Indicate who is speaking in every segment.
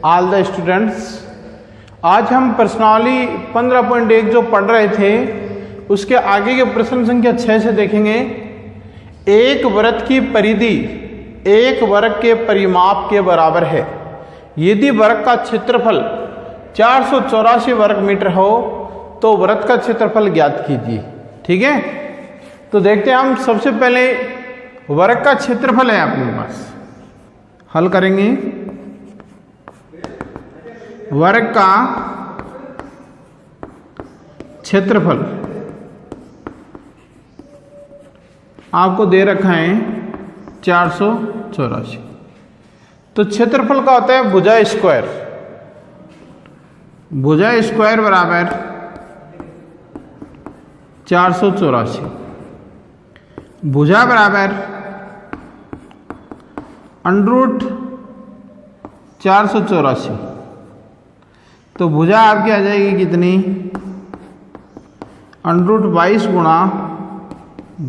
Speaker 1: All the students. आज हम प्रश्नावली 15.1 जो पढ़ रहे थे उसके आगे के प्रश्न संख्या 6 से देखेंगे। एक वृत्त की परिधि एक वर्ग के परिमाप के बराबर है यदि वर्ग का क्षेत्रफल 484 वर्ग मीटर हो तो वृत्त का क्षेत्रफल ज्ञात कीजिए। ठीक है, तो देखते हैं हम। सबसे पहले वर्ग का क्षेत्रफल है अपने पास, हल करेंगे। वर्ग का क्षेत्रफल आपको दे रखा है 484। तो क्षेत्रफल का होता है भुजा स्क्वायर। भुजा स्क्वायर बराबर 484। भुजा बराबर अंडरूट 484। तो भुजा आपकी आ जाएगी कितनी? अंडरूट 22 गुणा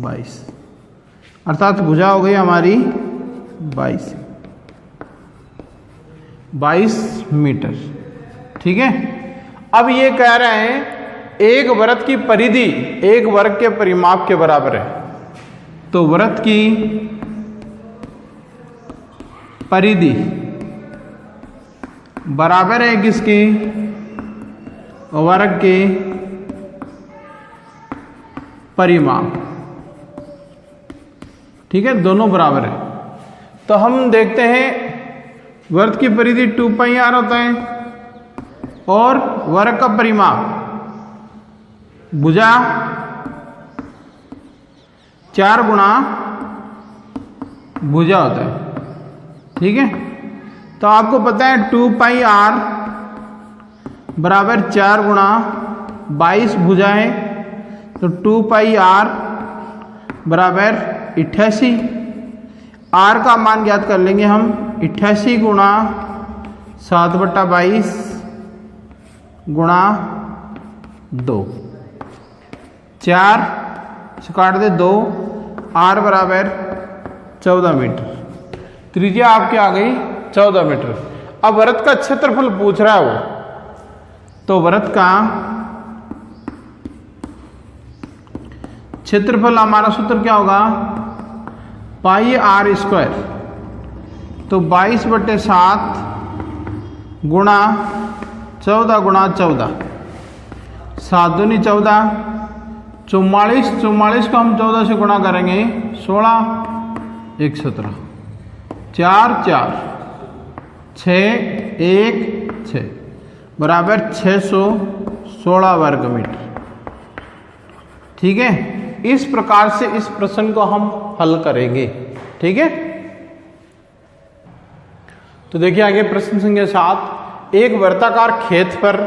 Speaker 1: 22, अर्थात भुजा हो गई हमारी 22 मीटर। ठीक है, अब ये कह रहे हैं एक वृत्त की परिधि एक वर्ग के परिमाप के बराबर है। तो वृत्त की परिधि बराबर है किसकी? वर्ग के परिमाप। ठीक है, दोनों बराबर है। तो हम देखते हैं वृत्त की परिधि 2πr होता है और वर्ग का परिमाप भुजा 4 गुणा भुजा होता है। ठीक है, तो आपको पता है 2πr बराबर 4 गुणा 22 भुजा है। तो 2πr बराबर 88। r का मान ज्ञात कर लेंगे हम 88 गुणा 7/22 गुणा 2। 4 से काट दे 2, r बराबर 14 मीटर। त्रिज्या आपकी आ गई 14 मीटर। अब वृत्त का क्षेत्रफल पूछ रहा है वो, तो वृत्त का क्षेत्रफल हमारा सूत्र क्या होगा? πr²। तो 22/7 गुणा 14 गुणा 14, 7 दूनी 14, 44 को हम 14 से गुणा करेंगे 16 1 17, 4 4 6 1 6 बराबर 616 वर्ग मीटर। ठीक है, इस प्रकार से इस प्रश्न को हम हल करेंगे। ठीक है, तो देखिए आगे प्रश्न संख्या 7। एक वर्ताकार खेत पर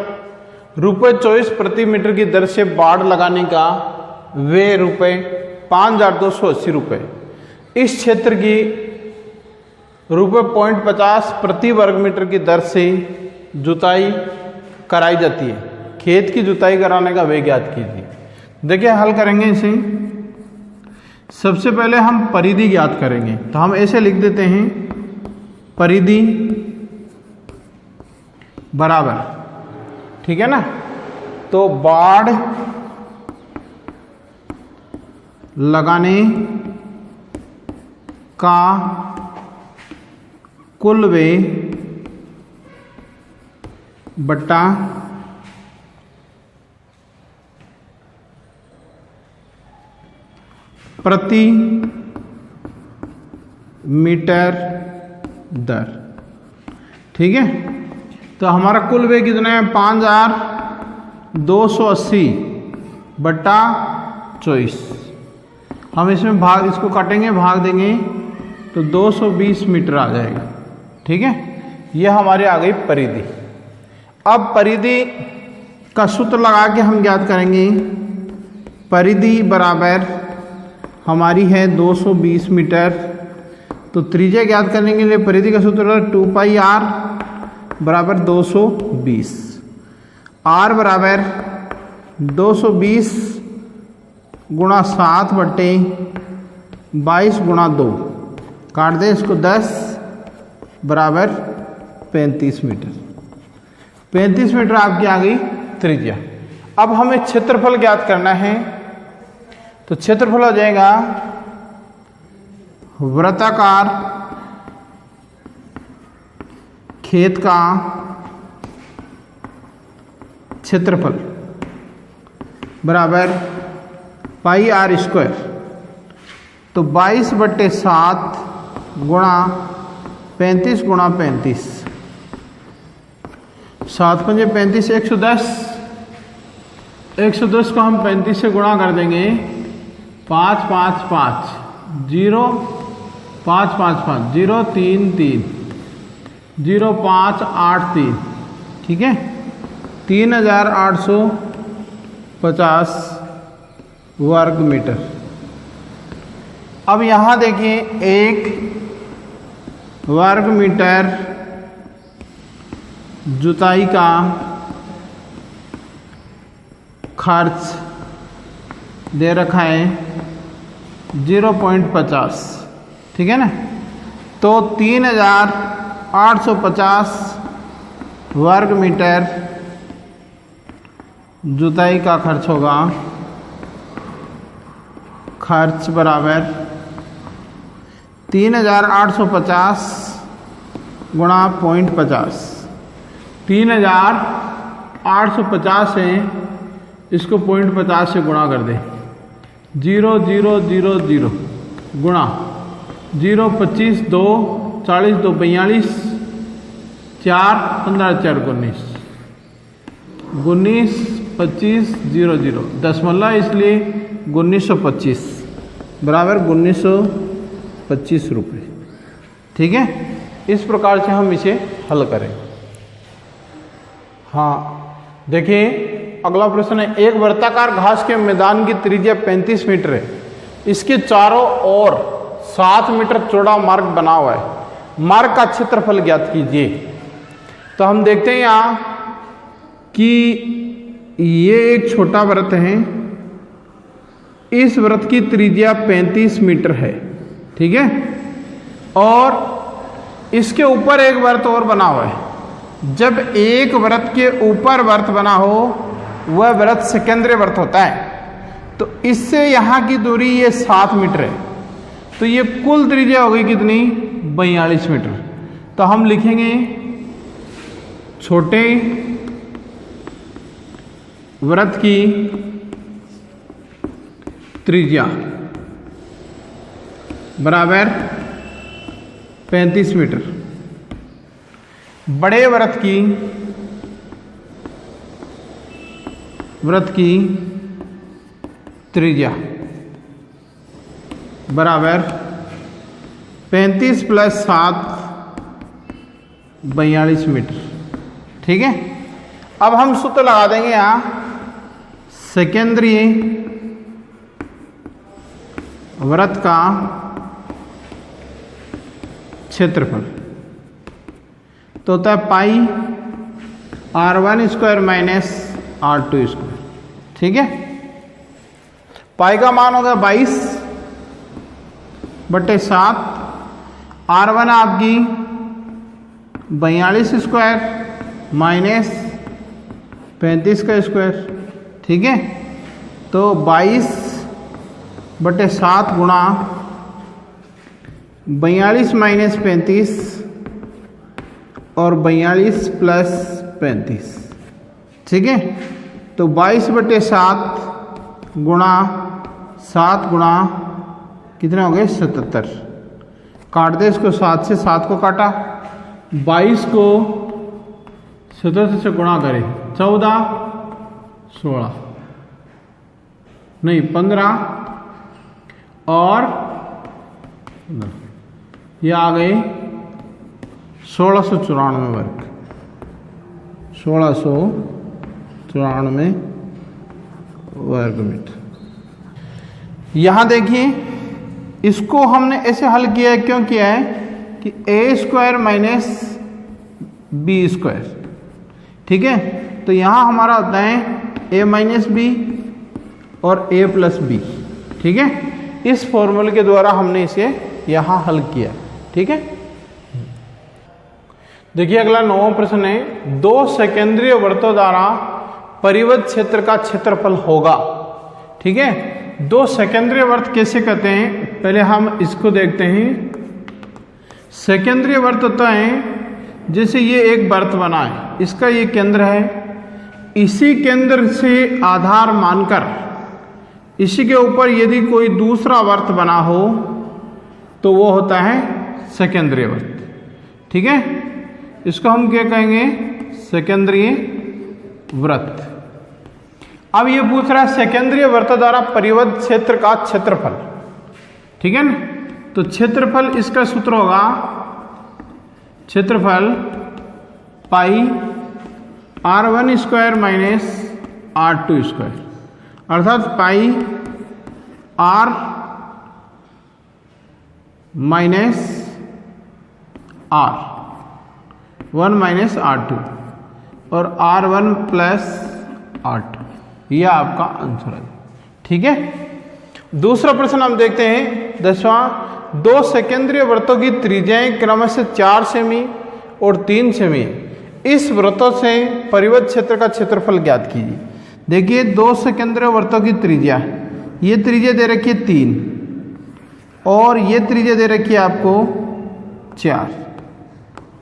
Speaker 1: ₹24 प्रति मीटर की दर से बाड़ लगाने का व्यय ₹5,280। इस क्षेत्र की ₹0.50 प्रति वर्ग मीटर की दर से जुताई कराई जाती है। खेत की जुताई कराने का व्यय ज्ञात कीजिए। देखिए हल करेंगे इसे। सबसे पहले हम परिधि ज्ञात करेंगे, तो हम ऐसे लिख देते हैं परिधि बराबर, ठीक है ना, तो बाड़ लगाने का कुल व्यय बट्टा प्रति मीटर दर। ठीक है, तो हमारा कुल व्यय कितना है? 5,280 बट्टा 24। हम इसमें भाग, इसको काटेंगे, भाग देंगे तो 220 मीटर आ जाएगा। ठीक है, यह हमारी आ गई परिधि। अब परिधि का सूत्र लगा के हम ज्ञात करेंगे। परिधि बराबर हमारी है 220 मीटर। तो त्रिज्या ज्ञात करने के लिए परिधि का सूत्र 2πr बराबर 220। r बराबर 220 गुणा 7/22 गुणा 2, काट दे इसको 10 बराबर 35 मीटर। 35 मीटर आपकी आ गई त्रिज्या। अब हमें क्षेत्रफल ज्ञात करना है, तो क्षेत्रफल हो जाएगा वृत्ताकार खेत का क्षेत्रफल बराबर पाई आर स्क्वायर। तो 22/7 गुणा 35 गुणा 35, 7 पंजे 35, 110। 110 को हम 35 से गुणा कर देंगे, 5 5 5 0 5 5 5 0 3 3 0 5 8 3, ठीक है, 3850 वर्ग मीटर। अब यहाँ देखिए 1 वर्ग मीटर जुताई का खर्च दे रखा है 0.50, ठीक है ना। तो 3850 वर्ग मीटर जुताई का खर्च होगा। खर्च बराबर 3850 गुणा 0.50, 3850 है, इसको 0.50 से गुणा कर दे, 0 0 0 0 गुणा 0 25 2 40 2 42 4 15 4 19 19 25 0 0 दशमलव, इसलिए 1925 बराबर 1925 रुपये, ठीक है। इस प्रकार से हम इसे हल करें। हाँ देखिए अगला प्रश्न है, एक वृत्ताकार घास के मैदान की त्रिज्या 35 मीटर है, इसके चारों ओर 7 मीटर चौड़ा मार्ग बना हुआ है, मार्ग का क्षेत्रफल ज्ञात कीजिए। तो हम देखते हैं यहाँ कि ये एक छोटा वृत्त है, इस वृत्त की त्रिज्या 35 मीटर है, ठीक है, और इसके ऊपर एक वृत्त और बना हुआ है। जब एक वृत्त के ऊपर वृत्त बना हो वह वृत्त सेकेंद्रीय वृत्त होता है। तो इससे यहाँ की दूरी ये 7 मीटर है, तो ये कुल त्रिज्या हो गई कितनी, 42 मीटर। तो हम लिखेंगे छोटे वृत्त की त्रिज्या बराबर 35 मीटर, बड़े वृत्त की त्रिज्या बराबर 35 + 7 42 मीटर, ठीक है। अब हम सूत्र लगा देंगे यहाँ, सेकेंद्रीय वृत्त का क्षेत्रफल तो होता है पाई r1² - r2², ठीक है। पाई का मान होगा 22/7, r1 आपकी 42² - 35², ठीक है। तो 22/7 गुणा 42 - 35 और 42 + 35, ठीक है। तो 22/7 गुणा 7 गुणा कितने हो गए, 77। काट दे इसको, 7 से 7 को काटा, 22 को 77 से गुणा करें, 14 16 नहीं 15 और ये आ गए 1694 वर्ग, 1694 वर्ग मीटर। यहाँ देखिए इसको हमने ऐसे हल किया है, क्यों किया है कि a² - b², ठीक है। तो यहाँ हमारा होता है a - b और a + b, ठीक है। इस फॉर्मूले के द्वारा हमने इसे यहाँ हल किया, ठीक है। देखिए अगला 9वां प्रश्न है, दो सेकेंद्रीय वृत्तों द्वारा परिवृत्त क्षेत्र का क्षेत्रफल होगा। ठीक है, दो सेकेंद्रीय वृत्त कैसे कहते हैं, पहले हम इसको देखते हैं। सेकेंद्रीय वृत्त होता है जैसे ये एक वृत्त बना है, इसका ये केंद्र है, इसी केंद्र से आधार मानकर इसी के ऊपर यदि कोई दूसरा वृत्त बना हो तो वो होता है सेकेंद्रीय वृत्त। ठीक है, इसको हम क्या कहेंगे, सेकेंद्रीय वृत्त। अब ये पूछ रहा है सेकेंद्रीय वृत्त द्वारा परिवृत्त क्षेत्र का क्षेत्रफल। ठीक है ना, तो क्षेत्रफल इसका सूत्र होगा क्षेत्रफल पाई r1 square minus r2 square, अर्थात पाई r minus r1 minus r2 और r1 प्लस r2, यह आपका आंसर है। ठीक है, दूसरा प्रश्न हम देखते हैं 10वां, दो सेकेंद्रीय वृत्तों की त्रिज्याएं क्रमशः 4 सेमी और 3 सेमी, इस वृत्तों से परिवृत्त क्षेत्र का क्षेत्रफल ज्ञात कीजिए। देखिए दो सेकेंद्रीय वृत्तों की त्रिज्या, ये त्रिज्या दे रखी है 3 और ये त्रिज्या दे रखी है आपको 4।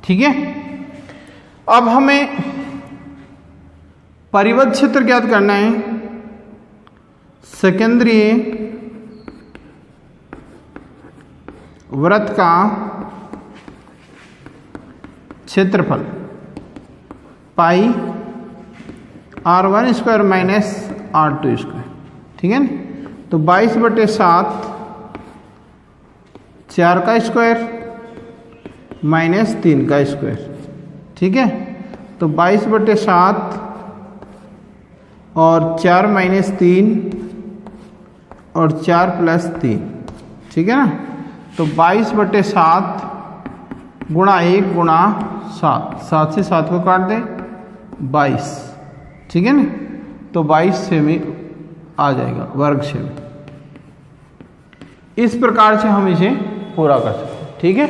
Speaker 1: ठीक है, अब हमें परिवृत्त क्षेत्र ज्ञात करना है। सेकेंद्रीय वृत्त का क्षेत्रफल पाई r1 square minus r2 square. ठीक है ना, तो 22/7 4 का स्क्वायर माइनस 3 का स्क्वायर। ठीक है, तो 22/7 और 4 माइनस 3 और 4 प्लस 3। ठीक है ना, तो 22/7 गुणा 1 गुणा 7, 7 से 7 को काट दें 22। ठीक है ना, तो 22 सेमी आ जाएगा, वर्ग सेमी। इस प्रकार से हम इसे पूरा कर सकते हैं। ठीक है।